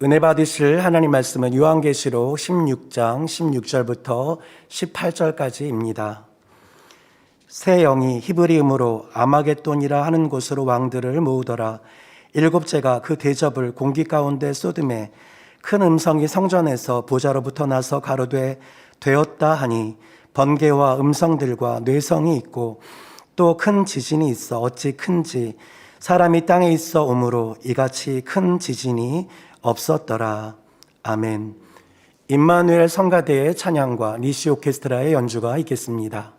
은혜 받으실 하나님 말씀은 요한계시록 16장 16절부터 18절까지입니다. 새 영이 히브리음으로 아마겟돈이라 하는 곳으로 왕들을 모으더라. 일곱째가 그 대접을 공기 가운데 쏟음에 큰 음성이 성전에서 보좌로부터 나서 가로되 되었다 하니 번개와 음성들과 뇌성이 있고 또 큰 지진이 있어 어찌 큰지 사람이 땅에 있어 오므로 이같이 큰 지진이 없었더라. 아멘. 임마누엘 성가대의 찬양과 니시 오케스트라의 연주가 있겠습니다.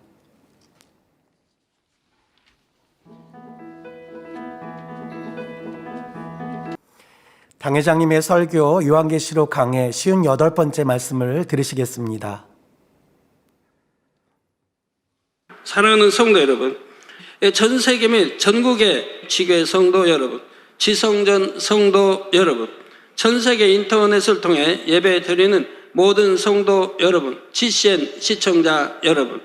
당회장님의 설교 요한계시록 강해 58번째 말씀을 들으시겠습니다. 사랑하는 성도 여러분, 전 세계 및 전국의 지교회 성도 여러분, 지성전 성도 여러분, 전 세계 인터넷을 통해 예배 드리는 모든 성도 여러분, GCN 시청자 여러분,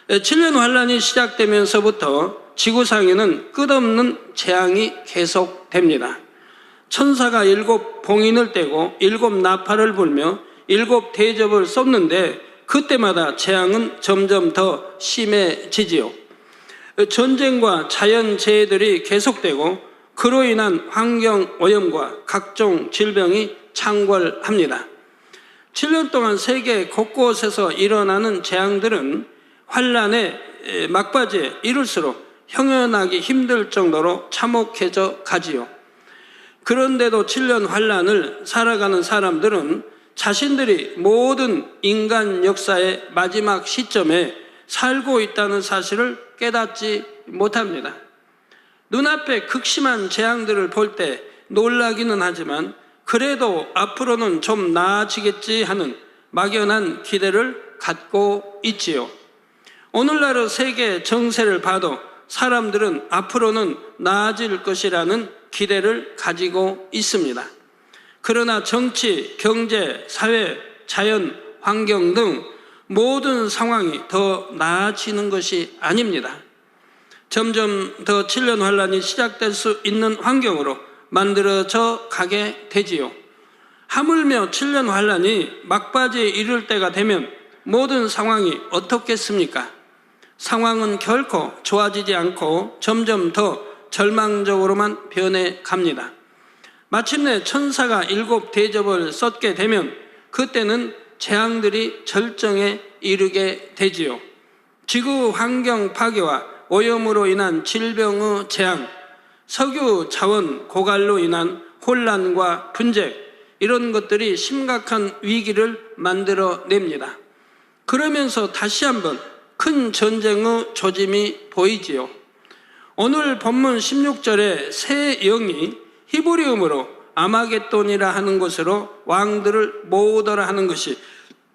7년 환란이 시작되면서부터 지구상에는 끝없는 재앙이 계속됩니다. 천사가 7 봉인을 떼고 7 나팔을 불며 7 대접을 쏟는데 그때마다 재앙은 점점 더 심해지지요. 전쟁과 자연재해들이 계속되고 그로 인한 환경오염과 각종 질병이 창궐합니다. 7년 동안 세계 곳곳에서 일어나는 재앙들은 환란의 막바지에 이를수록 형연하기 힘들 정도로 참혹해져 가지요. 그런데도 7년 환란을 살아가는 사람들은 자신들이 모든 인간 역사의 마지막 시점에 살고 있다는 사실을 깨닫지 못합니다. 눈앞에 극심한 재앙들을 볼 때 놀라기는 하지만 그래도 앞으로는 좀 나아지겠지 하는 막연한 기대를 갖고 있지요. 오늘날의 세계 정세를 봐도 사람들은 앞으로는 나아질 것이라는 기대를 가지고 있습니다. 그러나 정치, 경제, 사회, 자연, 환경 등 모든 상황이 더 나아지는 것이 아닙니다. 점점 더 7년 환란이 시작될 수 있는 환경으로 만들어져 가게 되지요. 하물며 7년 환란이 막바지에 이를 때가 되면 모든 상황이 어떻겠습니까? 상황은 결코 좋아지지 않고 점점 더 절망적으로만 변해 갑니다. 마침내 천사가 7 대접을 쏟게 되면 그때는 재앙들이 절정에 이르게 되지요. 지구 환경 파괴와 오염으로 인한 질병의 재앙, 석유 자원 고갈로 인한 혼란과 분쟁, 이런 것들이 심각한 위기를 만들어냅니다. 그러면서 다시 한번 큰 전쟁의 조짐이 보이지요. 오늘 본문 16절에 새 영이 히브리음으로 아마겟돈이라 하는 곳으로 왕들을 모으더라 하는 것이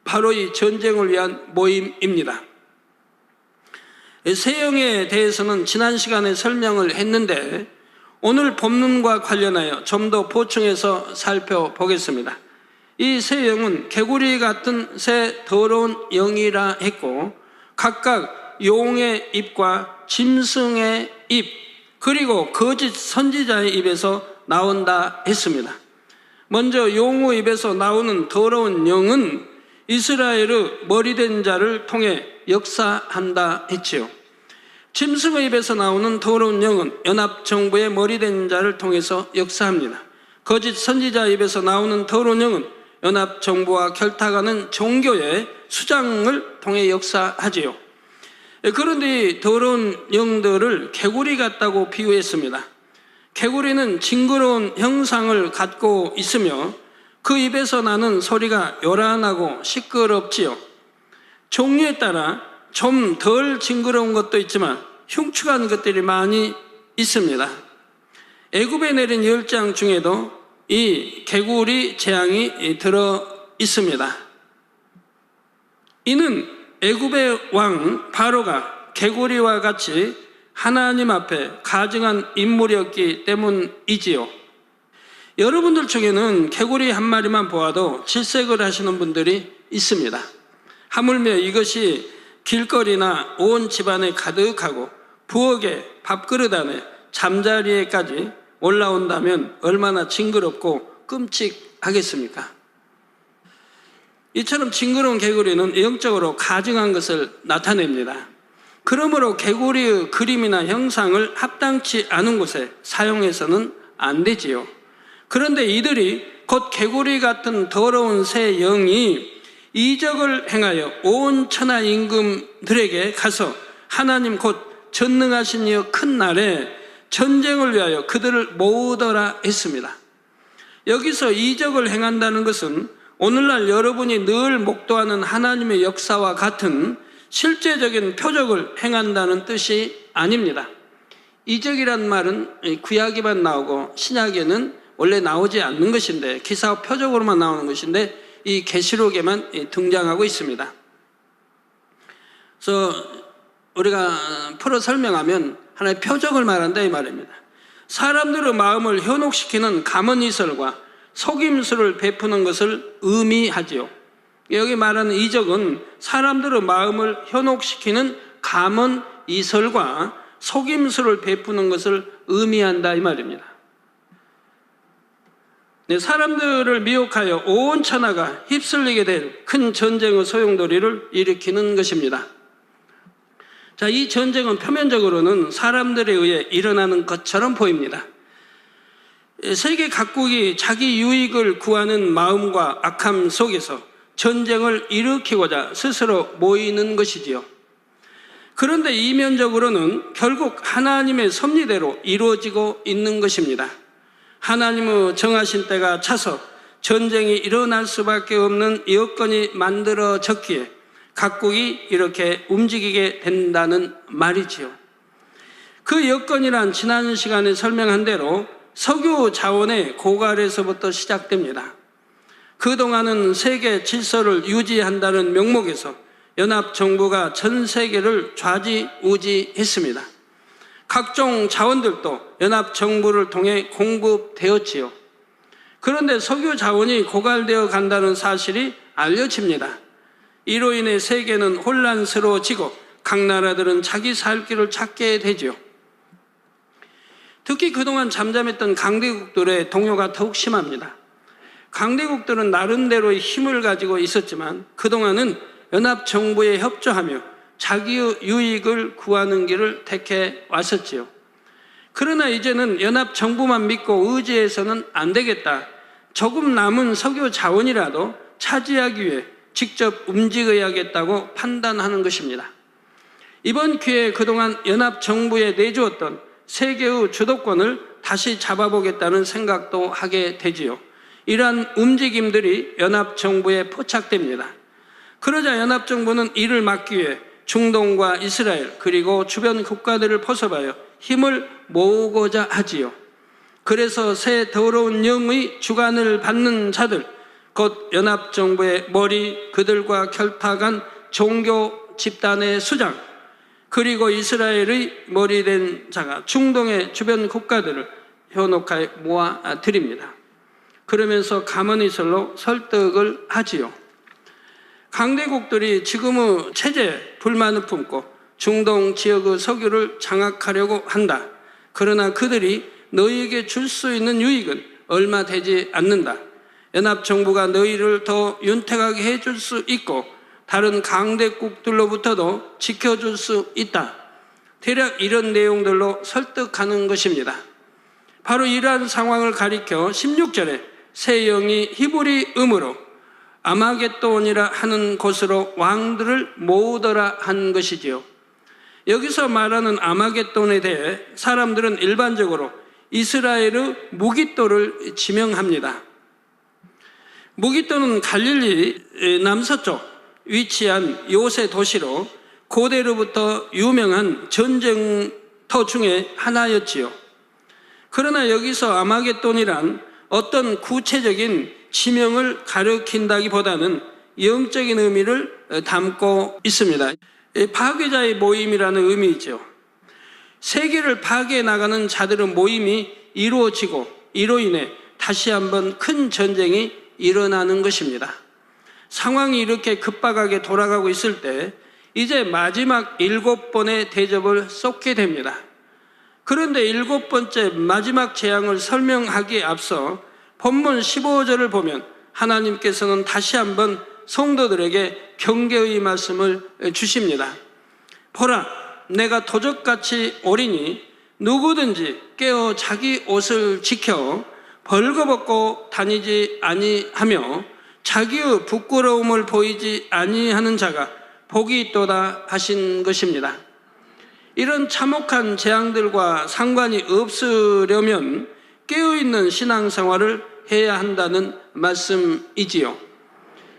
바로 이 전쟁을 위한 모임입니다. 새 영에 대해서는 지난 시간에 설명을 했는데 오늘 본문과 관련하여 좀 더 보충해서 살펴보겠습니다. 이 새 영은 개구리 같은 새 더러운 영이라 했고 각각 용의 입과 짐승의 입 그리고 거짓 선지자의 입에서 나온다 했습니다. 먼저 용의 입에서 나오는 더러운 영은 이스라엘의 머리된 자를 통해 역사한다 했지요. 짐승의 입에서 나오는 더러운 영은 연합정부의 머리된 자를 통해서 역사합니다. 거짓 선지자 입에서 나오는 더러운 영은 연합정부와 결탁하는 종교의 수장을 통해 역사하지요. 그런데 이 더러운 영들을 개구리 같다고 비유했습니다. 개구리는 징그러운 형상을 갖고 있으며 그 입에서 나는 소리가 요란하고 시끄럽지요. 종류에 따라 좀 덜 징그러운 것도 있지만 흉측한 것들이 많이 있습니다. 애굽에 내린 10장 중에도 이 개구리 재앙이 들어 있습니다. 이는 애굽의 왕 바로가 개구리와 같이 하나님 앞에 가증한 인물이었기 때문이지요. 여러분들 중에는 개구리 한 마리만 보아도 질색을 하시는 분들이 있습니다. 하물며 이것이 길거리나 온 집안에 가득하고 부엌에 밥그릇 안에 잠자리에까지 올라온다면 얼마나 징그럽고 끔찍하겠습니까? 이처럼 징그러운 개구리는 영적으로 가증한 것을 나타냅니다. 그러므로 개구리의 그림이나 형상을 합당치 않은 곳에 사용해서는 안 되지요. 그런데 이들이 곧 개구리 같은 더러운 새 영이 이적을 행하여 온 천하 임금들에게 가서 하나님 곧 전능하신 이여 큰 날에 전쟁을 위하여 그들을 모으더라 했습니다. 여기서 이적을 행한다는 것은 오늘날 여러분이 늘 목도하는 하나님의 역사와 같은 실제적인 표적을 행한다는 뜻이 아닙니다. 이적이란 말은 구약에만 나오고 신약에는 원래 나오지 않는 것인데, 기사와 표적으로만 나오는 것인데 이 계시록에만 등장하고 있습니다. 그래서 우리가 풀어 설명하면 하나의 표적을 말한다 이 말입니다. 사람들의 마음을 현혹시키는 감언이설과 속임수를 베푸는 것을 의미하지요. 여기 말하는 이적은 사람들의 마음을 현혹시키는 감언이설과 속임수를 베푸는 것을 의미한다 이 말입니다. 사람들을 미혹하여 온 천하가 휩쓸리게 될 큰 전쟁의 소용돌이를 일으키는 것입니다. 자, 이 전쟁은 표면적으로는 사람들에 의해 일어나는 것처럼 보입니다. 세계 각국이 자기 유익을 구하는 마음과 악함 속에서 전쟁을 일으키고자 스스로 모이는 것이지요. 그런데 이면적으로는 결국 하나님의 섭리대로 이루어지고 있는 것입니다. 하나님의 정하신 때가 차서 전쟁이 일어날 수밖에 없는 여건이 만들어졌기에 각국이 이렇게 움직이게 된다는 말이지요. 그 여건이란 지난 시간에 설명한 대로 석유 자원의 고갈에서부터 시작됩니다. 그동안은 세계 질서를 유지한다는 명목에서 연합정부가 전 세계를 좌지우지했습니다. 각종 자원들도 연합정부를 통해 공급되었지요. 그런데 석유 자원이 고갈되어 간다는 사실이 알려집니다. 이로 인해 세계는 혼란스러워지고 각 나라들은 자기 살 길을 찾게 되죠. 특히 그동안 잠잠했던 강대국들의 동요가 더욱 심합니다. 강대국들은 나름대로의 힘을 가지고 있었지만 그동안은 연합정부에 협조하며 자기의 유익을 구하는 길을 택해 왔었지요. 그러나 이제는 연합정부만 믿고 의지해서는 안 되겠다. 조금 남은 석유 자원이라도 차지하기 위해 직접 움직여야겠다고 판단하는 것입니다. 이번 기회에 그동안 연합정부에 내주었던 세계의 주도권을 다시 잡아보겠다는 생각도 하게 되지요. 이러한 움직임들이 연합정부에 포착됩니다. 그러자 연합정부는 이를 막기 위해 중동과 이스라엘 그리고 주변 국가들을 포섭하여 힘을 모으고자 하지요. 그래서 새 더러운 영의 주관을 받는 자들, 곧 연합정부의 머리, 그들과 결탁한 종교 집단의 수장, 그리고 이스라엘의 머리된 자가 중동의 주변 국가들을 현혹하여 모아드립니다. 그러면서 가문이설로 설득을 하지요. 강대국들이 지금의 체제에 불만을 품고 중동 지역의 석유를 장악하려고 한다. 그러나 그들이 너희에게 줄 수 있는 유익은 얼마 되지 않는다. 연합정부가 너희를 더 윤택하게 해줄 수 있고 다른 강대국들로부터도 지켜줄 수 있다. 대략 이런 내용들로 설득하는 것입니다. 바로 이러한 상황을 가리켜 16절에 새 영이 히브리 음으로 아마겟돈이라 하는 곳으로 왕들을 모으더라 한 것이지요. 여기서 말하는 아마겟돈에 대해 사람들은 일반적으로 이스라엘의 무깃도를 지명합니다. 무깃도는 갈릴리 남서쪽 위치한 요새 도시로 고대로부터 유명한 전쟁터 중에 하나였지요. 그러나 여기서 아마겟돈이란 어떤 구체적인 지명을 가리킨다기보다는 영적인 의미를 담고 있습니다. 파괴자의 모임이라는 의미이죠. 세계를 파괴해 나가는 자들의 모임이 이루어지고 이로 인해 다시 한번 큰 전쟁이 일어나는 것입니다. 상황이 이렇게 급박하게 돌아가고 있을 때 이제 마지막 7번의 대접을 쏟게 됩니다. 그런데 7번째 마지막 재앙을 설명하기에 앞서 본문 15절을 보면 하나님께서는 다시 한번 성도들에게 경계의 말씀을 주십니다. 보라, 내가 도적같이 오리니 누구든지 깨어 자기 옷을 지켜 벌거벗고 다니지 아니하며 자기의 부끄러움을 보이지 아니하는 자가 복이 있도다 하신 것입니다. 이런 참혹한 재앙들과 상관이 없으려면 깨어있는 신앙생활을 해야 한다는 말씀이지요.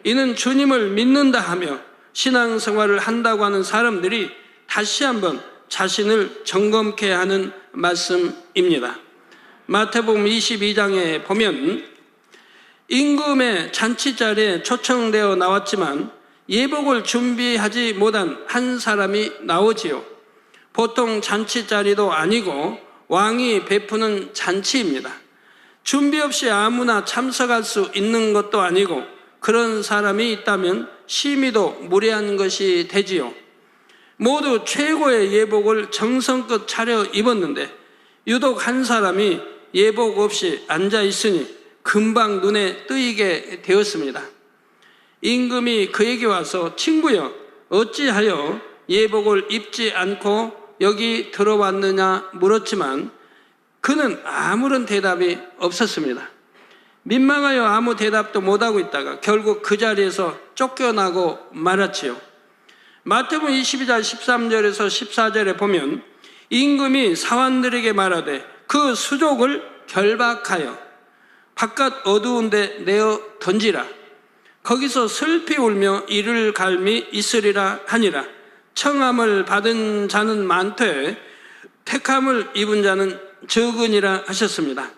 이는 주님을 믿는다 하며 신앙생활을 한다고 하는 사람들이 다시 한번 자신을 점검케 하는 말씀입니다. 마태복음 22장에 보면 임금의 잔치자리에 초청되어 나왔지만 예복을 준비하지 못한 한 사람이 나오지요. 보통 잔치자리도 아니고 왕이 베푸는 잔치입니다. 준비 없이 아무나 참석할 수 있는 것도 아니고 그런 사람이 있다면 심의도 무례한 것이 되지요. 모두 최고의 예복을 정성껏 차려 입었는데 유독 한 사람이 예복 없이 앉아 있으니 금방 눈에 띄게 되었습니다. 임금이 그에게 와서 친구여, 어찌하여 예복을 입지 않고 여기 들어왔느냐 물었지만 그는 아무런 대답이 없었습니다. 민망하여 아무 대답도 못하고 있다가 결국 그 자리에서 쫓겨나고 말았지요. 마태복음 22장 13절에서 14절에 보면 임금이 사환들에게 말하되 그 수족을 결박하여 바깥 어두운 데 내어 던지라. 거기서 슬피 울며 이를 갈미 있으리라 하니라. 청함을 받은 자는 많되 택함을 입은 자는 적으니라 하셨습니다.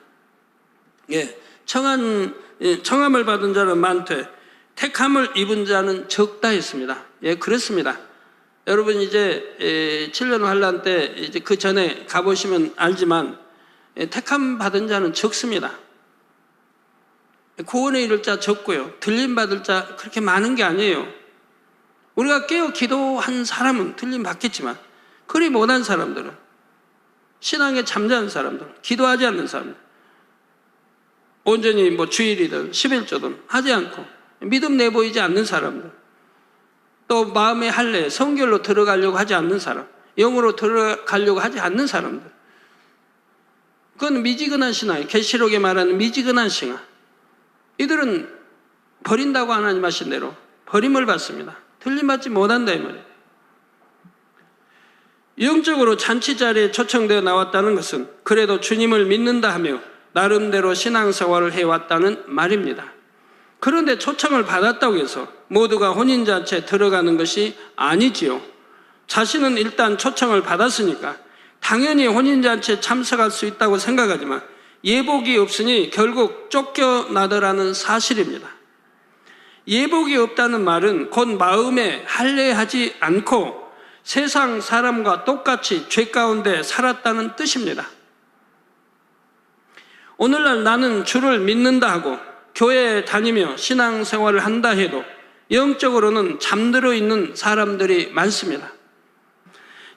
청함을 받은 자는 많되 택함을 입은 자는 적다 했습니다. 그렇습니다. 여러분 이제 7년 환란 때 이제 그 전에 가보시면 알지만 택함 받은 자는 적습니다. 구원에 이를 자 적고요. 들림 받을 자 그렇게 많은 게 아니에요. 우리가 깨어 기도한 사람은 들림 받겠지만 그리 못한 사람들은 신앙에 잠자는 사람들, 기도하지 않는 사람들, 온전히 주일이든 11조든 하지 않고 믿음 내보이지 않는 사람들, 또 마음의 할례, 성결로 들어가려고 하지 않는 사람, 영으로 들어가려고 하지 않는 사람들, 그건 미지근한 신앙이에요. 계시록에 말하는 미지근한 신앙. 이들은 버린다고 하나님 하신 대로 버림을 받습니다. 들림받지 못한다 이 말이에요. 영적으로 잔치자리에 초청되어 나왔다는 것은 그래도 주님을 믿는다 하며 나름대로 신앙생활을 해왔다는 말입니다. 그런데 초청을 받았다고 해서 모두가 혼인잔치에 들어가는 것이 아니지요. 자신은 일단 초청을 받았으니까 당연히 혼인잔치에 참석할 수 있다고 생각하지만 예복이 없으니 결국 쫓겨나더라는 사실입니다. 예복이 없다는 말은 곧 마음에 할례하지 않고 세상 사람과 똑같이 죄 가운데 살았다는 뜻입니다. 오늘날 나는 주를 믿는다 하고 교회에 다니며 신앙생활을 한다 해도 영적으로는 잠들어 있는 사람들이 많습니다.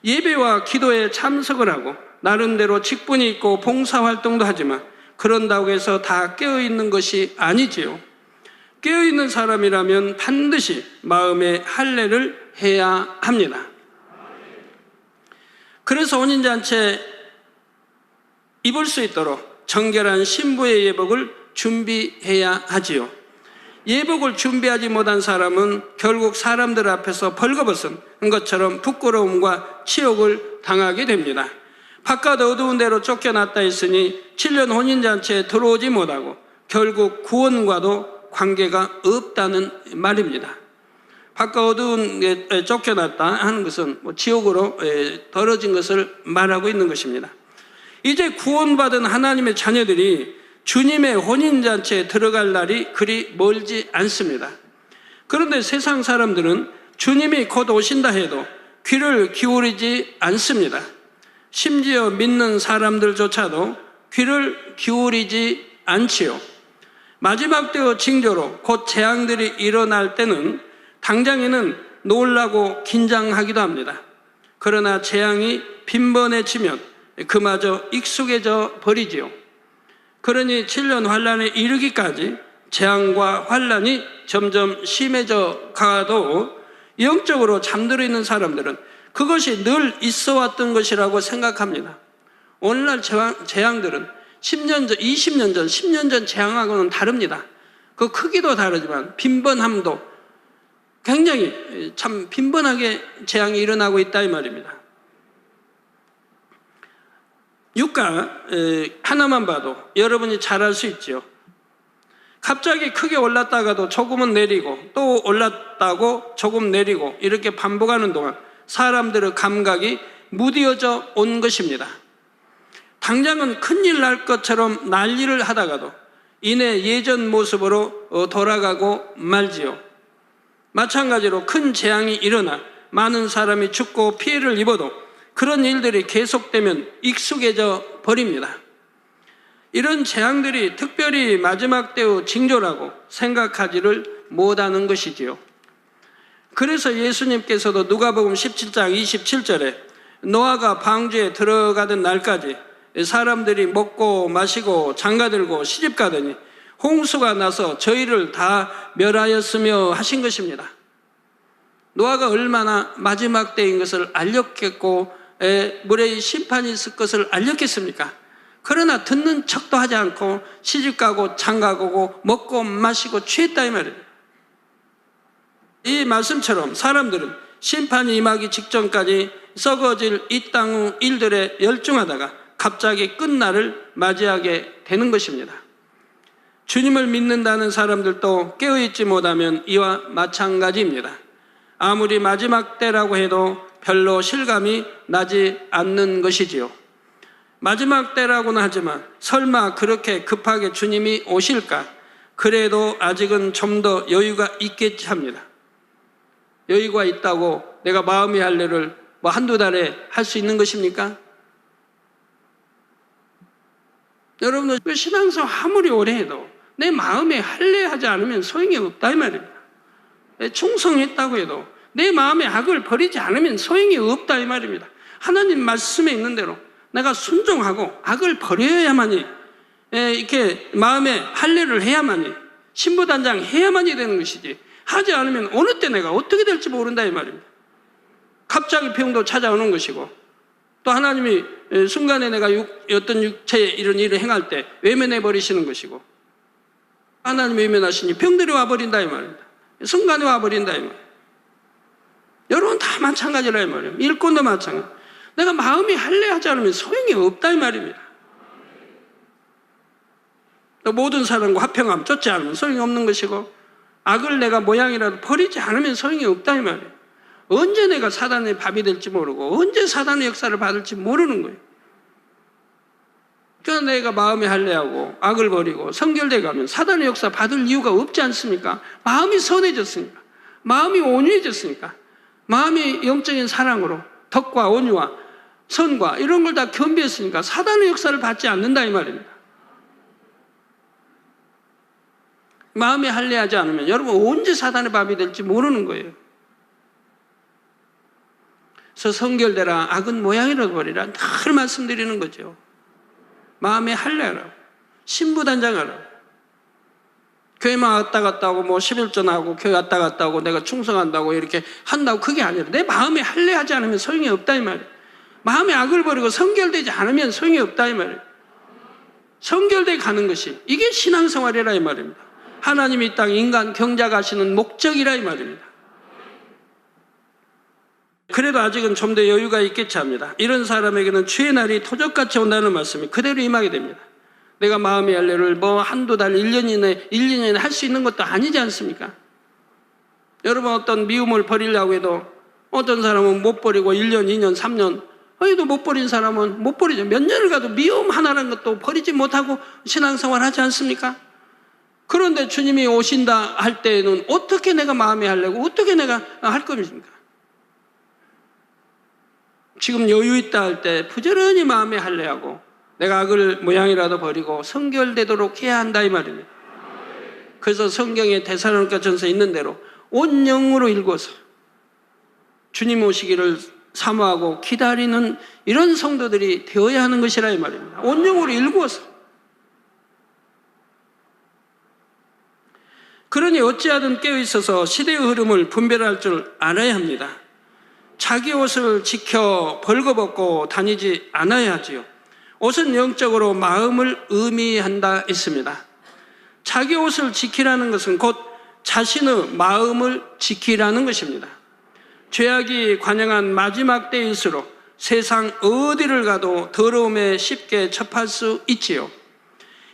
예배와 기도에 참석을 하고 나름대로 직분이 있고 봉사활동도 하지만 그런다고 해서 다 깨어있는 것이 아니지요. 깨어있는 사람이라면 반드시 마음의 할례를 해야 합니다. 그래서 혼인잔치에 입을 수 있도록 정결한 신부의 예복을 준비해야 하지요. 예복을 준비하지 못한 사람은 결국 사람들 앞에서 벌거벗은 것처럼 부끄러움과 치욕을 당하게 됩니다. 바깥 어두운 데로 쫓겨났다 했으니 7년 혼인잔치에 들어오지 못하고 결국 구원과도 관계가 없다는 말입니다. 바깥 어두운 데 쫓겨났다 하는 것은 지옥으로 떨어진 것을 말하고 있는 것입니다. 이제 구원받은 하나님의 자녀들이 주님의 혼인잔치에 들어갈 날이 그리 멀지 않습니다. 그런데 세상 사람들은 주님이 곧 오신다 해도 귀를 기울이지 않습니다. 심지어 믿는 사람들조차도 귀를 기울이지 않지요. 마지막 때의 징조로 곧 재앙들이 일어날 때는 당장에는 놀라고 긴장하기도 합니다. 그러나 재앙이 빈번해지면 그마저 익숙해져 버리지요. 그러니 7년 환란에 이르기까지 재앙과 환란이 점점 심해져 가도 영적으로 잠들어 있는 사람들은 그것이 늘 있어 왔던 것이라고 생각합니다. 오늘날 재앙들은 10년 전, 20년 전, 10년 전 재앙하고는 다릅니다. 그 크기도 다르지만 빈번함도 굉장히 참 빈번하게 재앙이 일어나고 있다 이 말입니다. 유가 하나만 봐도 여러분이 잘 알 수 있죠. 갑자기 크게 올랐다가도 조금은 내리고 또 올랐다고 조금 내리고 이렇게 반복하는 동안 사람들의 감각이 무뎌져 온 것입니다. 당장은 큰일 날 것처럼 난리를 하다가도 이내 예전 모습으로 돌아가고 말지요. 마찬가지로 큰 재앙이 일어나 많은 사람이 죽고 피해를 입어도 그런 일들이 계속되면 익숙해져 버립니다. 이런 재앙들이 특별히 마지막 때의 징조라고 생각하지를 못하는 것이지요. 그래서 예수님께서도 누가복음 17장 27절에 노아가 방주에 들어가던 날까지 사람들이 먹고 마시고 장가들고 시집가더니 홍수가 나서 저희를 다 멸하였으며 하신 것입니다. 노아가 얼마나 마지막 때인 것을 알렸겠고 물의 심판이 있을 것을 알렸겠습니까? 그러나 듣는 척도 하지 않고 시집가고 장가가고 먹고 마시고 취했다 이 말이에요. 이 말씀처럼 사람들은 심판이 임하기 직전까지 썩어질 이 땅의 일들에 열중하다가 갑자기 끝날을 맞이하게 되는 것입니다. 주님을 믿는다는 사람들도 깨어있지 못하면 이와 마찬가지입니다. 아무리 마지막 때라고 해도 별로 실감이 나지 않는 것이지요. 마지막 때라고는 하지만 설마 그렇게 급하게 주님이 오실까? 그래도 아직은 좀 더 여유가 있겠지 합니다. 여유가 있다고 내가 마음의 할례를 한두 달에 할 수 있는 것입니까? 여러분들 신앙생활 아무리 오래 해도 내 마음에 할례하지 않으면 소용이 없다 이 말입니다. 충성했다고 해도 내 마음의 악을 버리지 않으면 소용이 없다 이 말입니다. 하나님 말씀에 있는 대로 내가 순종하고 악을 버려야만이 이렇게 마음에 할례를 해야만이 신부단장 해야만이 되는 것이지 하지 않으면 어느 때 내가 어떻게 될지 모른다 이 말입니다. 갑자기 병도 찾아오는 것이고 또 하나님이 순간에 내가 어떤 육체에 이런 일을 행할 때 외면해 버리시는 것이고 하나님이 외면하시니 병들이 와버린다 이 말입니다. 순간에 와버린다 이 말입니다. 여러분 다 마찬가지라 이 말이에요. 일꾼도 마찬가지. 내가 마음이 할례하지 않으면 소용이 없다 이 말입니다. 또 모든 사람과 화평함 쫓지 않으면 소용이 없는 것이고 악을 내가 모양이라도 버리지 않으면 소용이 없다 이 말이에요. 언제 내가 사단의 밥이 될지 모르고 언제 사단의 역사를 받을지 모르는 거예요. 그러니까 내가 마음에 할례하고 악을 버리고 성결돼 가면 사단의 역사 받을 이유가 없지 않습니까? 마음이 선해졌으니까, 마음이 온유해졌으니까, 마음이 영적인 사랑으로 덕과 온유와 선과 이런 걸 다 겸비했으니까 사단의 역사를 받지 않는다 이 말입니다. 마음에 할례하지 않으면 여러분 언제 사단의 밥이 될지 모르는 거예요. 그래서 성결되라, 악은 모양이라도 버리라 늘 말씀드리는 거죠. 마음에 할례하라, 신부단장하라. 교회만 왔다 갔다 하고 11전하고 교회 왔다 갔다 하고 내가 충성한다고 이렇게 한다고 그게 아니라 내 마음에 할례하지 않으면 소용이 없다 이 말이에요. 마음에 악을 버리고 성결되지 않으면 소용이 없다 이 말이에요. 성결되게 가는 것이 이게 신앙생활이라 이 말입니다. 하나님이 이 땅 인간 경작하시는 목적이라 이 말입니다. 그래도 아직은 좀 더 여유가 있겠지 합니다. 이런 사람에게는 주의 날이 토적같이 온다는 말씀이 그대로 임하게 됩니다. 내가 마음의 할례를 한두 달, 1년 이내에 할 수 있는 것도 아니지 않습니까? 여러분 어떤 미움을 버리려고 해도 어떤 사람은 못 버리고 1년, 2년, 3년 해도 못 버린 사람은 못 버리죠. 몇 년을 가도 미움 하나라는 것도 버리지 못하고 신앙생활 하지 않습니까? 그런데 주님이 오신다 할 때에는 어떻게 내가 마음의 할례고 어떻게 내가 할 겁니까? 지금 여유 있다 할 때 부지런히 마음에 할례하고 내가 악을 모양이라도 버리고 성결되도록 해야 한다 이 말입니다. 그래서 성경에 데살로니가 전서에 있는 대로 온 영으로 읽어서 주님 오시기를 사모하고 기다리는 이런 성도들이 되어야 하는 것이라 이 말입니다. 온 영으로 읽어서 어찌하든 깨어있어서 시대의 흐름을 분별할 줄 알아야 합니다. 자기 옷을 지켜 벌거벗고 다니지 않아야 하지요. 옷은 영적으로 마음을 의미한다 했습니다. 자기 옷을 지키라는 것은 곧 자신의 마음을 지키라는 것입니다. 죄악이 관영한 마지막 때일수록 세상 어디를 가도 더러움에 쉽게 접할 수 있지요.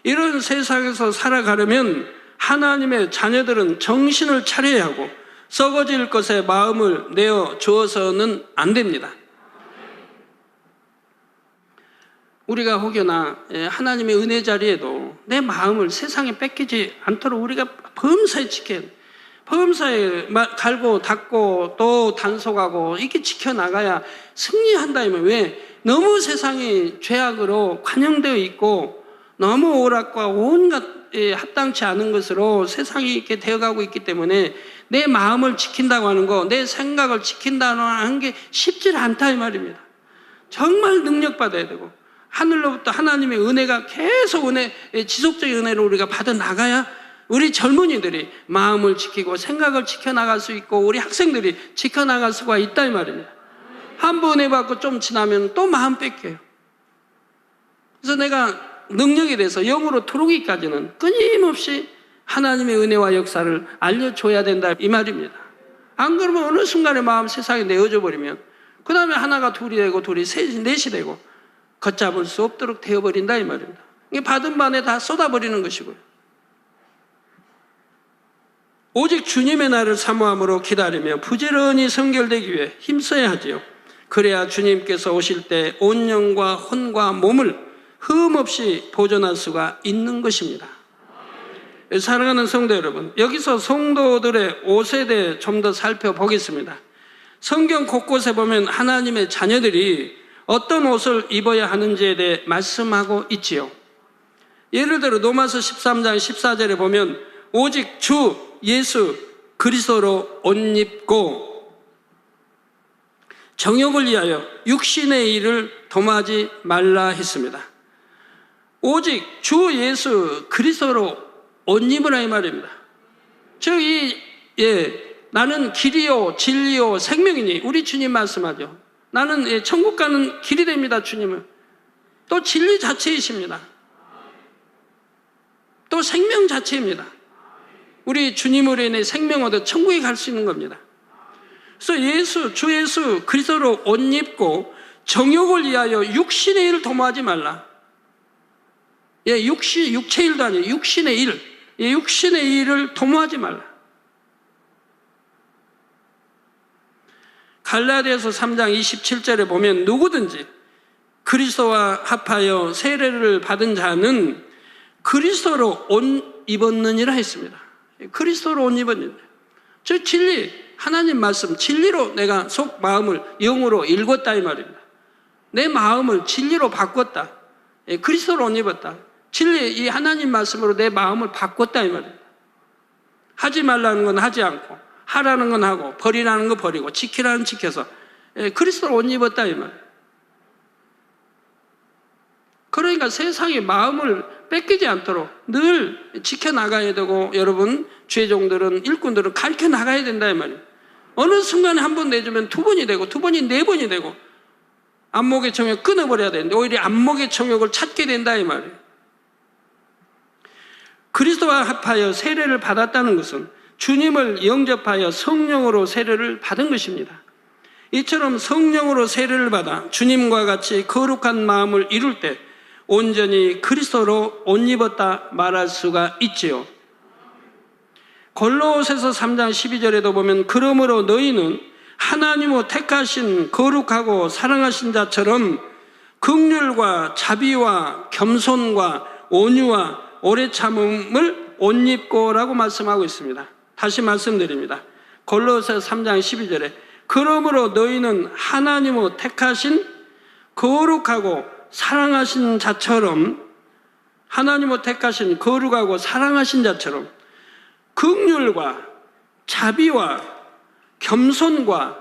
이런 세상에서 살아가려면 하나님의 자녀들은 정신을 차려야 하고 썩어질 것에 마음을 내어 주어서는 안 됩니다. 우리가 혹여나 하나님의 은혜 자리에도 내 마음을 세상에 뺏기지 않도록 우리가 범사에 지켜야 돼요. 범사에 갈고 닦고 또 단속하고 이렇게 지켜나가야 승리한다. 왜? 너무 세상이 죄악으로 관영되어 있고 너무 오락과 온갖 합당치 않은 것으로 세상이 이렇게 되어가고 있기 때문에 내 마음을 지킨다고 하는 거, 내 생각을 지킨다고 하는 게 쉽지 않다 이 말입니다. 정말 능력받아야 되고 하늘로부터 하나님의 은혜가 계속 지속적인 은혜를 우리가 받아 나가야 우리 젊은이들이 마음을 지키고 생각을 지켜나갈 수 있고 우리 학생들이 지켜나갈 수가 있다 이 말입니다. 한 번 해봤고 좀 지나면 또 마음 뺏겨요. 그래서 내가 능력에 대해서 영으로 들어오기까지는 끊임없이 하나님의 은혜와 역사를 알려줘야 된다 이 말입니다. 안 그러면 어느 순간에 마음 세상에 내어져 버리면 그 다음에 하나가 둘이 되고 둘이 셋이 넷이 되고 걷잡을 수 없도록 되어버린다 이 말입니다. 이게 받은 반에 다 쏟아버리는 것이고요. 오직 주님의 날을 사모함으로 기다리며 부지런히 성결되기 위해 힘써야 하지요. 그래야 주님께서 오실 때 온 영과 혼과 몸을 흠없이 보존할 수가 있는 것입니다. 사랑하는 성도 여러분, 여기서 성도들의 옷에 대해 좀 더 살펴보겠습니다. 성경 곳곳에 보면 하나님의 자녀들이 어떤 옷을 입어야 하는지에 대해 말씀하고 있지요. 예를 들어 로마서 13장 14절에 보면 오직 주 예수 그리스도로 옷 입고 정욕을 위하여 육신의 일을 dom하지 말라 했습니다. 오직 주 예수 그리스도로 옷 입으라 이 말입니다. 즉 나는 길이요 진리요 생명이니 우리 주님 말씀하죠. 나는 천국 가는 길이 됩니다. 주님은 또 진리 자체이십니다. 또 생명 자체입니다. 우리 주님으로 인해 생명 얻어 천국에 갈 수 있는 겁니다. 그래서 주 예수 그리스도로 옷 입고 정욕을 위하여 육신의 일을 도모하지 말라. 육체 일도 아니에요. 육신의 일. 육신의 일을 도모하지 말라. 갈라디아서 3장 27절에 보면 누구든지 그리스도와 합하여 세례를 받은 자는 그리스도로 옷 입었느니라 했습니다. 그리스도로 옷 입었느니라. 저 진리, 하나님 말씀 진리로 내가 속 마음을 영으로 읽었다 이 말입니다. 내 마음을 진리로 바꿨다. 그리스도로 옷 입었다. 진리, 이 하나님 말씀으로 내 마음을 바꿨다 이 말입니다. 하지 말라는 건 하지 않고 하라는 건 하고 버리라는 거 버리고 지키라는 지켜서 그리스도로 옷 입었다 이 말이에요. 그러니까 세상의 마음을 뺏기지 않도록 늘 지켜나가야 되고 여러분 죄종들은 일꾼들은 가르쳐 나가야 된다 이 말이에요. 어느 순간에 한 번 내주면 두 번이 되고 두 번이 네 번이 되고 안목의 정욕 끊어버려야 되는데 오히려 안목의 정욕을 찾게 된다 이 말이에요. 그리스도와 합하여 세례를 받았다는 것은 주님을 영접하여 성령으로 세례를 받은 것입니다. 이처럼 성령으로 세례를 받아 주님과 같이 거룩한 마음을 이룰 때 온전히 그리스도로 옷 입었다 말할 수가 있지요. 골로새서 3장 12절에도 보면 그러므로 너희는 하나님의 택하신 거룩하고 사랑하신 자처럼 긍휼과 자비와 겸손과 온유와 오래 참음을 옷 입고라고 말씀하고 있습니다. 다시 말씀드립니다. 골로새서 3장 12절에 그러므로 너희는 하나님의 택하신 거룩하고 사랑하신 자처럼 하나님의 택하신 거룩하고 사랑하신 자처럼 긍휼과 자비와 겸손과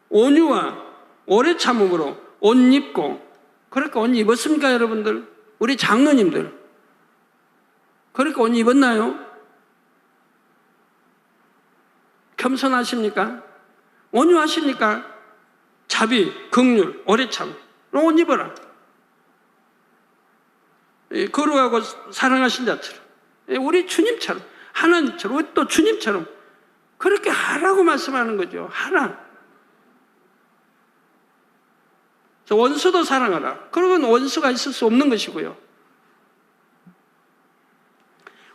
온유와 오래 참음으로 옷 입고 그러니까 옷 입었습니까 여러분들? 우리 장로님들 그러니까 옷 입었나요? 겸손하십니까? 온유하십니까? 자비, 긍휼, 오래 참. 옷 입어라. 거룩하고 사랑하신 자처럼, 우리 주님처럼, 하나님처럼, 우리 또 주님처럼 그렇게 하라고 말씀하는 거죠. 하라. 원수도 사랑하라. 그러면 원수가 있을 수 없는 것이고요.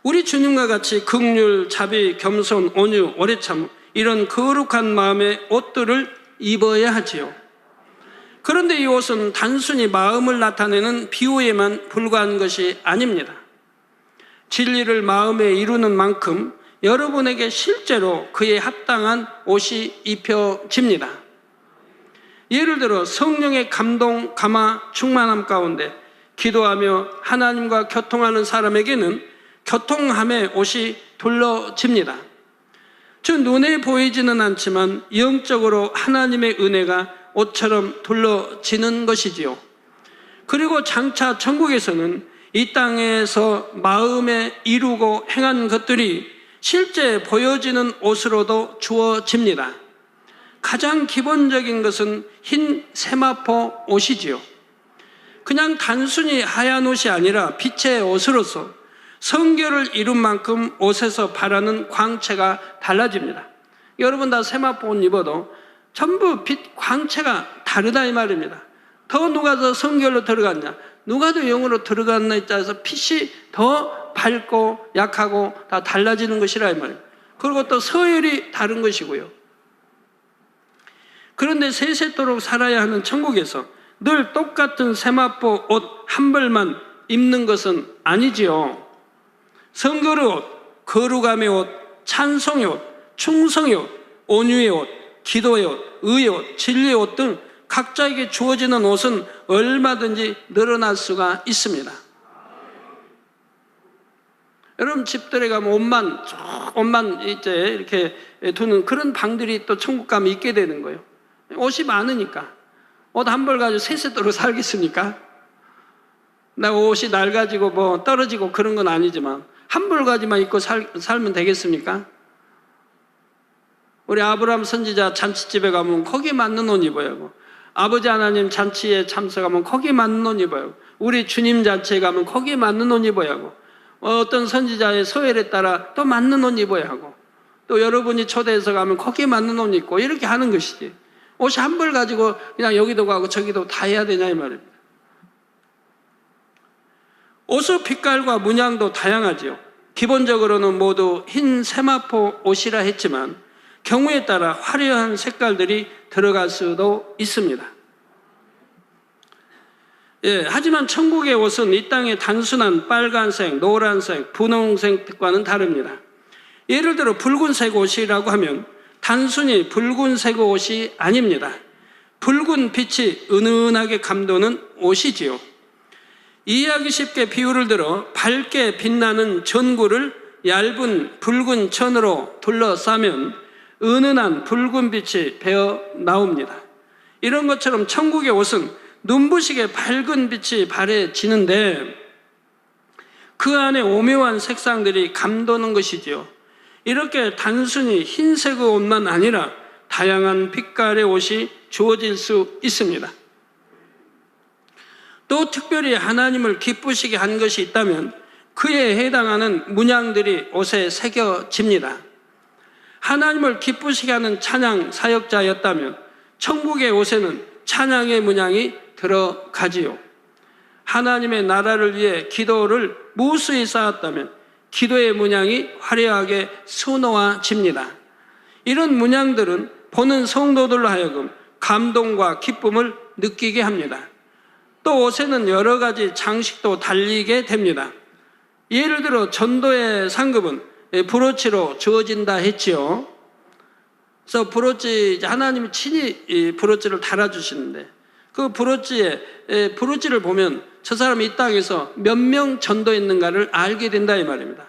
우리 주님과 같이 긍휼, 자비, 겸손, 온유, 오래 참, 이런 거룩한 마음의 옷들을 입어야 하지요. 그런데 이 옷은 단순히 마음을 나타내는 비유에만 불과한 것이 아닙니다. 진리를 마음에 이루는 만큼 여러분에게 실제로 그에 합당한 옷이 입혀집니다. 예를 들어 성령의 감동, 감화, 충만함 가운데 기도하며 하나님과 교통하는 사람에게는 교통함의 옷이 둘러집니다. 즉 눈에 보이지는 않지만 영적으로 하나님의 은혜가 옷처럼 둘러지는 것이지요. 그리고 장차 천국에서는 이 땅에서 마음에 이루고 행한 것들이 실제 보여지는 옷으로도 주어집니다. 가장 기본적인 것은 흰 세마포 옷이지요. 그냥 단순히 하얀 옷이 아니라 빛의 옷으로서 성결을 이룬 만큼 옷에서 바라는 광채가 달라집니다. 여러분 다 세마포 옷 입어도 전부 빛 광채가 다르다 이 말입니다. 더 누가 더 성결로 들어갔냐, 누가 더 영으로 들어갔나 해서 빛이 더 밝고 약하고 다 달라지는 것이라 이 말입니다. 그리고 또 서열이 다른 것이고요. 그런데 세세토록 살아야 하는 천국에서 늘 똑같은 세마포 옷 한 벌만 입는 것은 아니지요. 성결의 옷, 거룩함의 옷, 찬송의 옷, 충성의 옷, 온유의 옷, 기도의 옷, 의의 옷, 진리의 옷 등 각자에게 주어지는 옷은 얼마든지 늘어날 수가 있습니다. 여러분 집들에 가면 옷만 이제 이렇게 두는 그런 방들이 또 천국 가면 있게 되는 거예요. 옷이 많으니까. 옷 한 벌 가지고 세세토록 살겠습니까? 나 옷이 낡아지고 뭐 떨어지고 그런 건 아니지만 한 벌 가지만 입고 살면 되겠습니까? 우리 아브라함 선지자 잔치집에 가면 거기에 맞는 옷 입어야 하고, 아버지 하나님 잔치에 참석하면 거기에 맞는 옷 입어야 하고, 우리 주님 잔치에 가면 거기에 맞는 옷 입어야 하고, 어떤 선지자의 서열에 따라 또 맞는 옷 입어야 하고, 또 여러분이 초대해서 가면 거기에 맞는 옷 입고 이렇게 하는 것이지, 옷이 한 벌 가지고 그냥 여기도 가고 저기도 다 해야 되냐 이 말입니다. 옷의 빛깔과 문양도 다양하지요. 기본적으로는 모두 흰 세마포 옷이라 했지만 경우에 따라 화려한 색깔들이 들어갈 수도 있습니다. 하지만 천국의 옷은 이 땅의 단순한 빨간색, 노란색, 분홍색과는 다릅니다. 예를 들어 붉은색 옷이라고 하면 단순히 붉은색 옷이 아닙니다. 붉은 빛이 은은하게 감도는 옷이지요. 이해하기 쉽게 비유를 들어 밝게 빛나는 전구를 얇은 붉은 천으로 둘러싸면 은은한 붉은 빛이 배어 나옵니다. 이런 것처럼 천국의 옷은 눈부시게 밝은 빛이 발해지는데 그 안에 오묘한 색상들이 감도는 것이지요. 이렇게 단순히 흰색의 옷만 아니라 다양한 빛깔의 옷이 주어질 수 있습니다. 또 특별히 하나님을 기쁘시게 한 것이 있다면 그에 해당하는 문양들이 옷에 새겨집니다. 하나님을 기쁘시게 하는 찬양 사역자였다면 천국의 옷에는 찬양의 문양이 들어가지요. 하나님의 나라를 위해 기도를 무수히 쌓았다면 기도의 문양이 화려하게 수놓아집니다. 이런 문양들은 보는 성도들로 하여금 감동과 기쁨을 느끼게 합니다. 또 옷에는 여러 가지 장식도 달리게 됩니다. 예를 들어 전도의 상급은 브로치로 주어진다 했지요. 그래서 브로치, 하나님이 친히 이 브로치를 달아주시는데 그 브로치를 보면 저 사람이 이 땅에서 몇 명 전도했는가를 알게 된다 이 말입니다.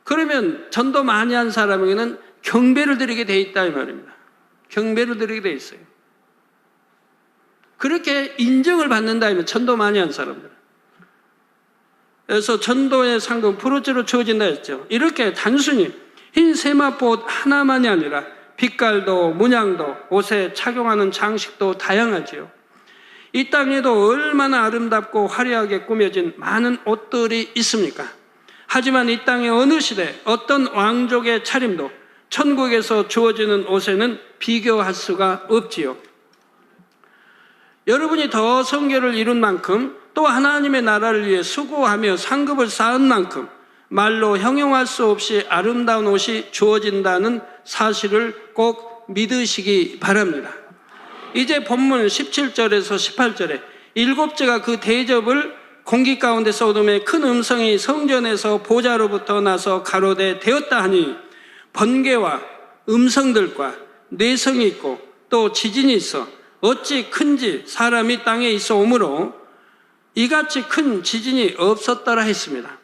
그러면 전도 많이 한 사람에게는 경배를 드리게 돼 있다 이 말입니다. 경배를 드리게 돼 있어요. 그렇게 인정을 받는다 하면 전도 많이 한 사람들. 그래서 전도의 상금 브로치로 주어진다 했죠. 이렇게 단순히 흰 세마포 옷 하나만이 아니라 빛깔도 문양도 옷에 착용하는 장식도 다양하지요. 이 땅에도 얼마나 아름답고 화려하게 꾸며진 많은 옷들이 있습니까? 하지만 이 땅의 어느 시대 어떤 왕족의 차림도 천국에서 주어지는 옷에는 비교할 수가 없지요. 여러분이 더 성결을 이룬 만큼 또 하나님의 나라를 위해 수고하며 상급을 쌓은 만큼 말로 형용할 수 없이 아름다운 옷이 주어진다는 사실을 꼭 믿으시기 바랍니다. 이제 본문 17절에서 18절에 일곱째가 그 대접을 공기 가운데 쏟음에 큰 음성이 성전에서 보좌로부터 나서 가로되 되었다 하니 번개와 음성들과 뇌성이 있고 또 지진이 있어 어찌 큰지 사람이 땅에 있어 오므로 이같이 큰 지진이 없었더라 했습니다.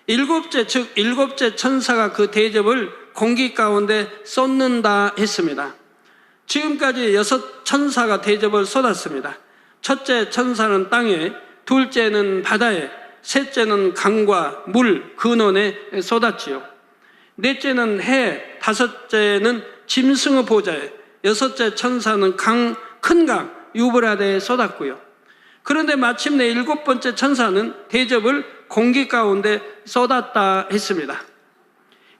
일곱째 즉 일곱째 천사가 그 대접을 공기 가운데 쏟는다 했습니다. 지금까지 6 천사가 대접을 쏟았습니다. 첫째 천사는 땅에, 둘째는 바다에, 셋째는 강과 물, 근원에 쏟았지요. 넷째는 해, 다섯째는 짐승의 보좌에, 여섯째 천사는 큰 강, 유브라데에 쏟았고요. 그런데 마침내 7번째 천사는 대접을 공기 가운데 쏟았다 했습니다.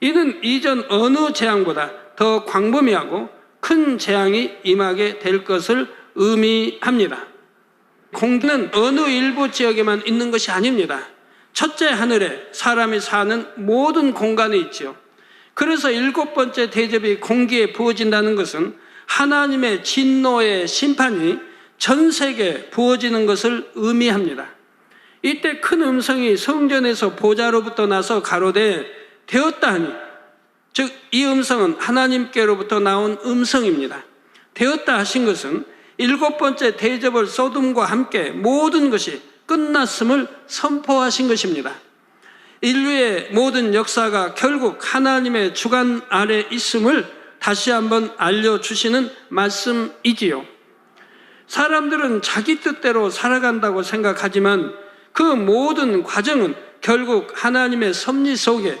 이는 이전 어느 재앙보다 더 광범위하고 큰 재앙이 임하게 될 것을 의미합니다. 공기는 어느 일부 지역에만 있는 것이 아닙니다. 첫째 하늘에 사람이 사는 모든 공간에 있지요. 그래서 7번째 대접이 공기에 부어진다는 것은 하나님의 진노의 심판이 전 세계에 부어지는 것을 의미합니다. 이때 큰 음성이 성전에서 보좌로부터 나서 가로되 되었다 하니, 즉 이 음성은 하나님께로부터 나온 음성입니다. 되었다 하신 것은 7번째 대접을 쏟음과 함께 모든 것이 끝났음을 선포하신 것입니다. 인류의 모든 역사가 결국 하나님의 주관 아래 있음을 다시 한번 알려주시는 말씀이지요. 사람들은 자기 뜻대로 살아간다고 생각하지만 그 모든 과정은 결국 하나님의 섭리 속에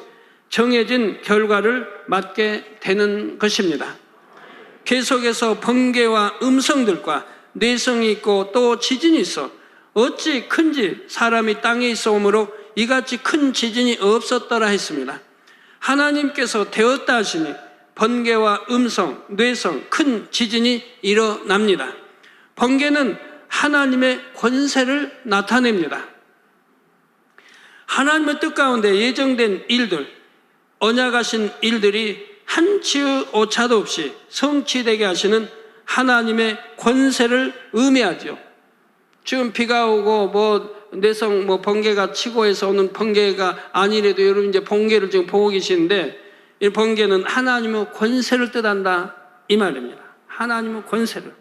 정해진 결과를 맞게 되는 것입니다. 계속해서 번개와 음성들과 뇌성이 있고 또 지진이 있어 어찌 큰지 사람이 땅에 있어 오므로 이같이 큰 지진이 없었더라 했습니다. 하나님께서 되었다 하시니 번개와 음성, 뇌성, 큰 지진이 일어납니다. 번개는 하나님의 권세를 나타냅니다. 하나님의 뜻 가운데 예정된 일들, 언약하신 일들이 한치의 오차도 없이 성취되게 하시는 하나님의 권세를 의미하죠. 지금 비가 오고 뇌성 번개가 치고 해서 오는 번개가 아니래도 여러분 이제 번개를 지금 보고 계시는데 이 번개는 하나님의 권세를 뜻한다 이 말입니다. 하나님의 권세를.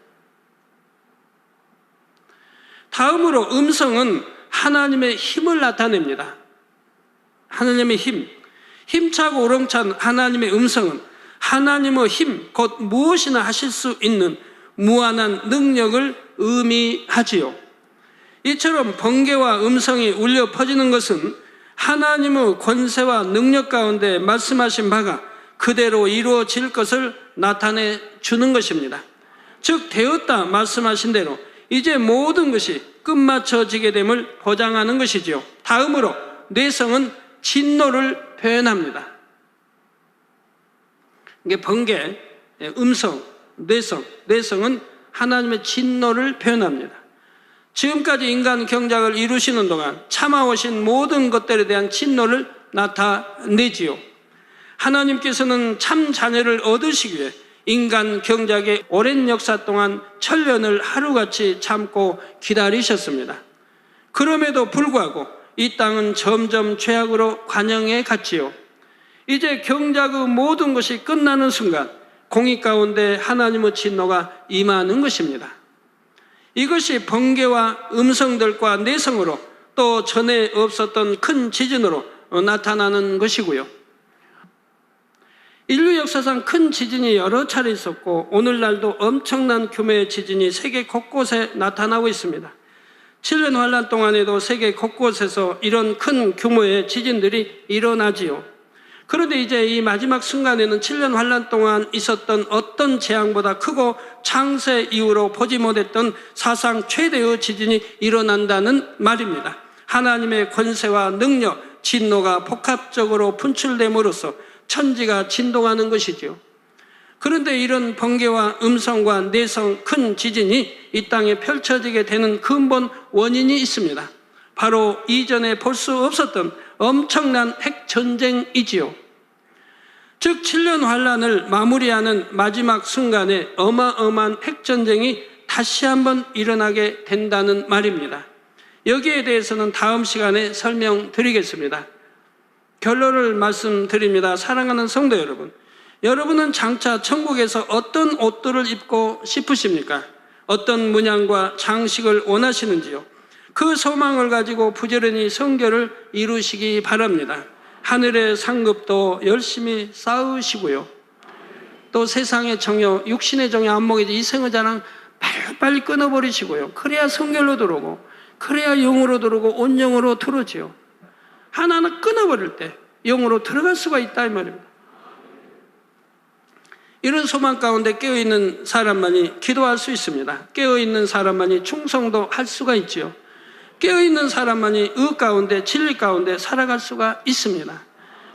다음으로 음성은 하나님의 힘을 나타냅니다. 하나님의 힘. 힘차고 우렁찬 하나님의 음성은 하나님의 힘, 곧 무엇이나 하실 수 있는 무한한 능력을 의미하지요. 이처럼 번개와 음성이 울려 퍼지는 것은 하나님의 권세와 능력 가운데 말씀하신 바가 그대로 이루어질 것을 나타내 주는 것입니다. 즉 되었다 말씀하신 대로 이제 모든 것이 끝마쳐지게 됨을 보장하는 것이지요. 다음으로 뇌성은 진노를 표현합니다. 이게 번개, 음성, 뇌성은 하나님의 진노를 표현합니다. 지금까지 인간 경작을 이루시는 동안 참아오신 모든 것들에 대한 진노를 나타내지요. 하나님께서는 참 자녀를 얻으시기 위해 인간 경작의 오랜 역사 동안 천년을 하루같이 참고 기다리셨습니다. 그럼에도 불구하고 이 땅은 점점 죄악으로 관영해 갔지요. 이제 경작의 모든 것이 끝나는 순간 공의 가운데 하나님의 진노가 임하는 것입니다. 이것이 번개와 음성들과 내성으로 또 전에 없었던 큰 지진으로 나타나는 것이고요. 인류 역사상 큰 지진이 여러 차례 있었고 오늘날도 엄청난 규모의 지진이 세계 곳곳에 나타나고 있습니다. 7년 환란 동안에도 세계 곳곳에서 이런 큰 규모의 지진들이 일어나지요. 그런데 이제 이 마지막 순간에는 7년 환란 동안 있었던 어떤 재앙보다 크고 창세 이후로 보지 못했던 사상 최대의 지진이 일어난다는 말입니다. 하나님의 권세와 능력, 진노가 복합적으로 분출됨으로써 천지가 진동하는 것이지요. 그런데 이런 번개와 음성과 내성, 큰 지진이 이 땅에 펼쳐지게 되는 근본 원인이 있습니다. 바로 이전에 볼 수 없었던 엄청난 핵전쟁이지요. 즉 7년 환란을 마무리하는 마지막 순간에 어마어마한 핵전쟁이 다시 한번 일어나게 된다는 말입니다. 여기에 대해서는 다음 시간에 설명드리겠습니다. 결론을 말씀드립니다. 사랑하는 성도 여러분, 여러분은 장차 천국에서 어떤 옷들을 입고 싶으십니까? 어떤 문양과 장식을 원하시는지요? 그 소망을 가지고 부지런히 성결을 이루시기 바랍니다. 하늘의 상급도 열심히 쌓으시고요. 또 세상의 정욕, 육신의 정욕, 안목의 이생의 자랑 빨리 끊어버리시고요. 그래야 성결로 들어오고, 그래야 영으로 들어오고 온영으로 들어오지요. 하나는 끊어버릴 때 영으로 들어갈 수가 있다 이 말입니다. 이런 소망 가운데 깨어있는 사람만이 기도할 수 있습니다. 깨어있는 사람만이 충성도 할 수가 있지요. 깨어있는 사람만이 의 가운데 진리 가운데 살아갈 수가 있습니다.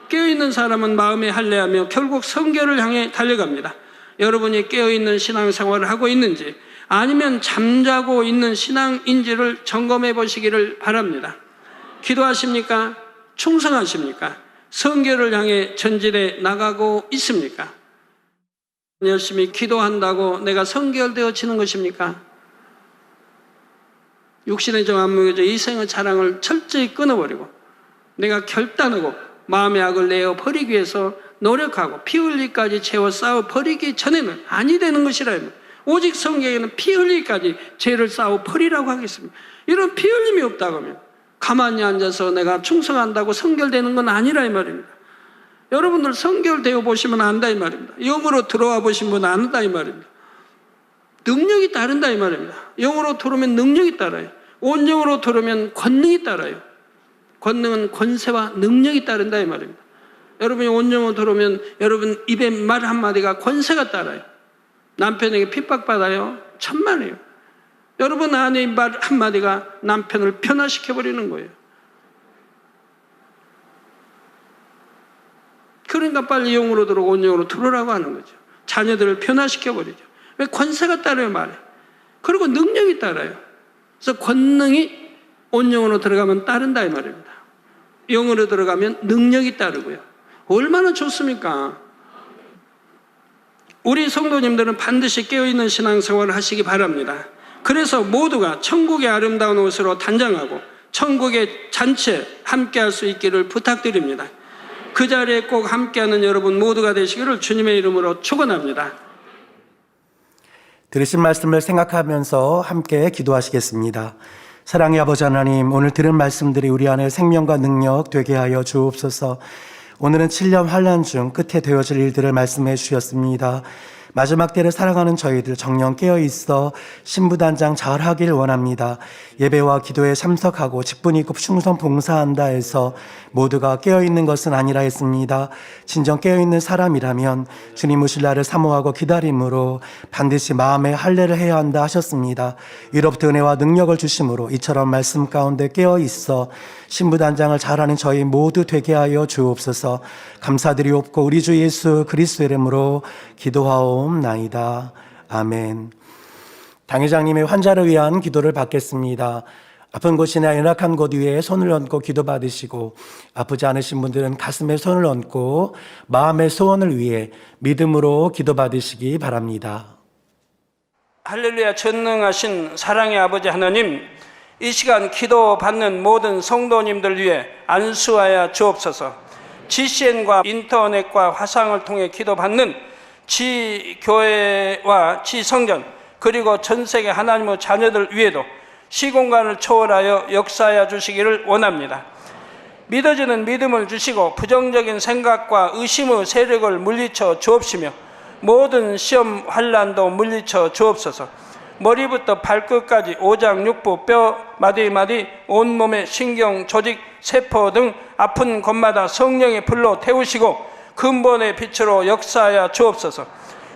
깨어있는 사람은 마음에 할례하며 결국 성결을 향해 달려갑니다. 여러분이 깨어있는 신앙생활을 하고 있는지 아니면 잠자고 있는 신앙인지를 점검해 보시기를 바랍니다. 기도하십니까? 충성하십니까? 성결을 향해 전진해 나가고 있습니까? 열심히 기도한다고 내가 성결되어지는 것입니까? 육신의 정 안목의 이생의 자랑을 철저히 끊어버리고 내가 결단하고 마음의 악을 내어 버리기 위해서 노력하고 피 흘리기까지 채워 싸워 버리기 전에는 아니 되는 것이라 합니다. 오직 성경에는 피 흘리기까지 죄를 싸워 버리라고 하겠습니다. 이런 피 흘림이 없다고 하면 가만히 앉아서 내가 충성한다고 성결되는 건 아니라 이 말입니다. 여러분들 성결되어 보시면 안다 이 말입니다. 영으로 들어와 보신 분 안다 이 말입니다. 능력이 따른다 이 말입니다. 영으로 들어오면 능력이 따라요. 온영으로 들어오면 권능이 따라요. 권능은 권세와 능력이 따른다 이 말입니다. 여러분이 온영으로 들어오면 여러분 입에 말 한마디가 권세가 따라요. 남편에게 핍박받아요. 천만에요. 여러분 안에 말 한마디가 남편을 변화시켜버리는 거예요. 그러니까 빨리 영으로 들어오고 온영으로 들어오라고 하는 거죠. 자녀들을 변화시켜버리죠. 왜? 권세가 따라요 말에. 그리고 능력이 따라요. 그래서 권능이 온영으로 들어가면 따른다 이 말입니다. 영으로 들어가면 능력이 따르고요. 얼마나 좋습니까? 우리 성도님들은 반드시 깨어있는 신앙생활을 하시기 바랍니다. 그래서 모두가 천국의 아름다운 옷으로 단장하고 천국의 잔치에 함께할 수 있기를 부탁드립니다. 그 자리에 꼭 함께하는 여러분 모두가 되시기를 주님의 이름으로 축원합니다. 들으신 말씀을 생각하면서 함께 기도하시겠습니다. 사랑의 아버지 하나님, 오늘 들은 말씀들이 우리 안에 생명과 능력 되게 하여 주옵소서. 오늘은 7년 환란 중 끝에 되어질 일들을 말씀해 주셨습니다. 마지막 때를 살아가는 저희들 정령 깨어있어 신부단장 잘하길 원합니다. 예배와 기도에 참석하고 직분이고 충성 봉사한다 해서 모두가 깨어있는 것은 아니라 했습니다. 진정 깨어있는 사람이라면 주님 오실 날을 사모하고 기다림으로 반드시 마음에 할례를 해야 한다 하셨습니다. 위로부터 은혜와 능력을 주심으로 이처럼 말씀 가운데 깨어있어 신부단장을 잘하는 저희 모두 되게 하여 주옵소서. 감사드리옵고 우리 주 예수 그리스도 이름으로 기도하옵나이다. 아멘. 당회장님의 환자를 위한 기도를 받겠습니다. 아픈 곳이나 연약한 곳 위에 손을 얹고 기도받으시고 아프지 않으신 분들은 가슴에 손을 얹고 마음의 소원을 위해 믿음으로 기도받으시기 바랍니다. 할렐루야. 전능하신 사랑의 아버지 하나님, 이 시간 기도받는 모든 성도님들 위해 안수하여 주옵소서. GCN과 인터넷과 화상을 통해 기도받는 지교회와 지성전 그리고 전세계 하나님의 자녀들 위에도 시공간을 초월하여 역사하여 주시기를 원합니다. 믿어지는 믿음을 주시고 부정적인 생각과 의심의 세력을 물리쳐 주옵시며 모든 시험 환난도 물리쳐 주옵소서. 머리부터 발끝까지 오장 육부 뼈 마디마디 온몸의 신경 조직 세포 등 아픈 곳마다 성령의 불로 태우시고 근본의 빛으로 역사하여 주옵소서.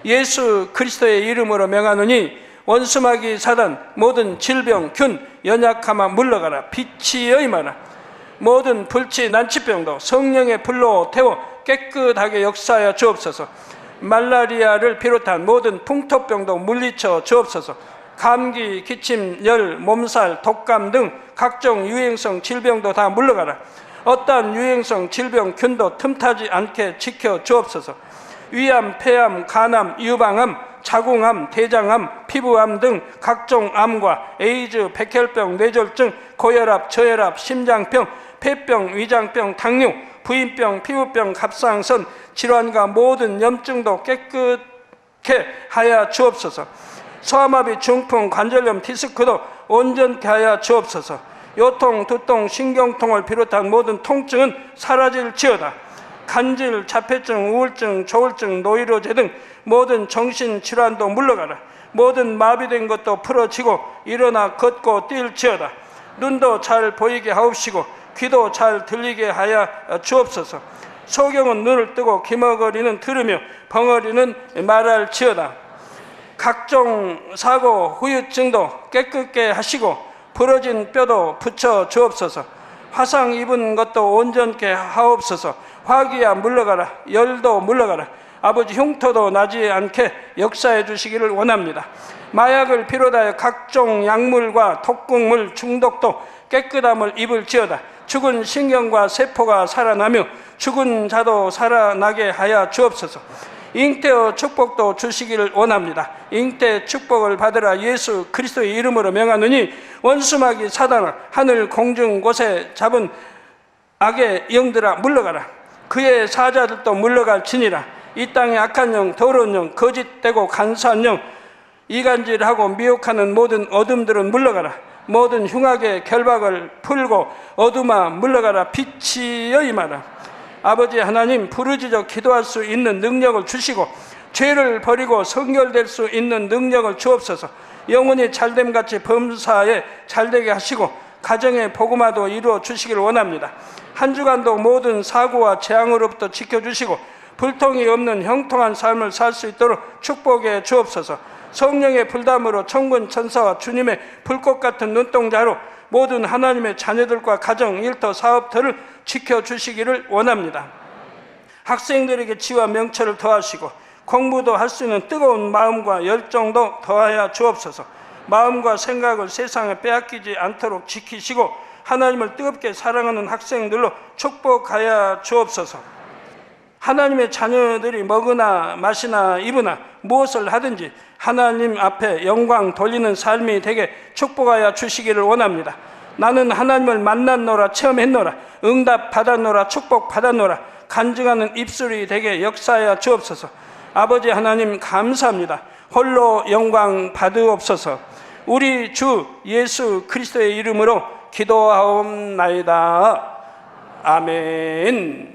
예수 그리스도의 이름으로 명하노니 원수마귀 사단 모든 질병 균 연약함아 물러가라. 빛이 여임하라. 모든 불치 난치병도 성령의 불로 태워 깨끗하게 역사하여 주옵소서. 말라리아를 비롯한 모든 풍토병도 물리쳐 주옵소서. 감기, 기침, 열, 몸살, 독감 등 각종 유행성 질병도 다 물러가라. 어떠한 유행성 질병 균도 틈타지 않게 지켜 주옵소서. 위암, 폐암, 간암, 유방암, 자궁암, 대장암, 피부암 등 각종 암과 에이즈, 백혈병, 뇌졸중, 고혈압, 저혈압, 심장병, 폐병, 위장병, 당뇨, 부인병, 피부병, 갑상선 질환과 모든 염증도 깨끗게 하여 주옵소서. 소아마비, 중풍, 관절염, 디스크도 온전케 하여 주옵소서. 요통, 두통, 신경통을 비롯한 모든 통증은 사라질지어다. 간질, 자폐증, 우울증, 조울증, 노이로제 등 모든 정신질환도 물러가라. 모든 마비된 것도 풀어지고 일어나 걷고 뛸지어다. 눈도 잘 보이게 하옵시고 귀도 잘 들리게 하여 주옵소서. 소경은 눈을 뜨고 기머거리는 들으며 벙어리는 말할지어다. 각종 사고, 후유증도 깨끗게 하시고 부러진 뼈도 붙여 주옵소서. 화상 입은 것도 온전케 하옵소서. 화기야 물러가라. 열도 물러가라. 아버지 흉터도 나지 않게 역사해 주시기를 원합니다. 마약을 비롯하여 각종 약물과 독극물 중독도 깨끗함을 입을지어다. 죽은 신경과 세포가 살아나며 죽은 자도 살아나게 하여 주옵소서. 잉태의 축복도 주시기를 원합니다. 잉태 축복을 받으라. 예수 그리스도의 이름으로 명하노니 원수마귀 사단아 하늘 공중 곳에 잡은 악의 영들아 물러가라. 그의 사자들도 물러갈지니라. 이 땅의 악한 영, 더러운 영, 거짓되고 간사한 영, 이간질하고 미혹하는 모든 어둠들은 물러가라. 모든 흉악의 결박을 풀고 어둠아 물러가라. 빛이 여임하라. 아버지 하나님, 부르짖어 기도할 수 있는 능력을 주시고 죄를 버리고 성결될 수 있는 능력을 주옵소서. 영혼이 잘됨같이 범사에 잘되게 하시고 가정의 복음화도 이루어 주시기를 원합니다. 한 주간도 모든 사고와 재앙으로부터 지켜주시고 불통이 없는 형통한 삶을 살 수 있도록 축복해 주옵소서. 성령의 불담으로 천군 천사와 주님의 불꽃 같은 눈동자로 모든 하나님의 자녀들과 가정, 일터, 사업터를 지켜주시기를 원합니다. 학생들에게 지와 명철을 더하시고 공부도 할 수 있는 뜨거운 마음과 열정도 더하여 주옵소서. 마음과 생각을 세상에 빼앗기지 않도록 지키시고 하나님을 뜨겁게 사랑하는 학생들로 축복하여 주옵소서. 하나님의 자녀들이 먹으나 마시나 입으나 무엇을 하든지 하나님 앞에 영광 돌리는 삶이 되게 축복하여 주시기를 원합니다. 나는 하나님을 만났노라, 체험했노라, 응답 받았노라, 축복 받았노라, 간증하는 입술이 되게 역사하여 주옵소서. 아버지 하나님 감사합니다. 홀로 영광 받으옵소서. 우리 주 예수 그리스도의 이름으로 기도하옵나이다. 아멘.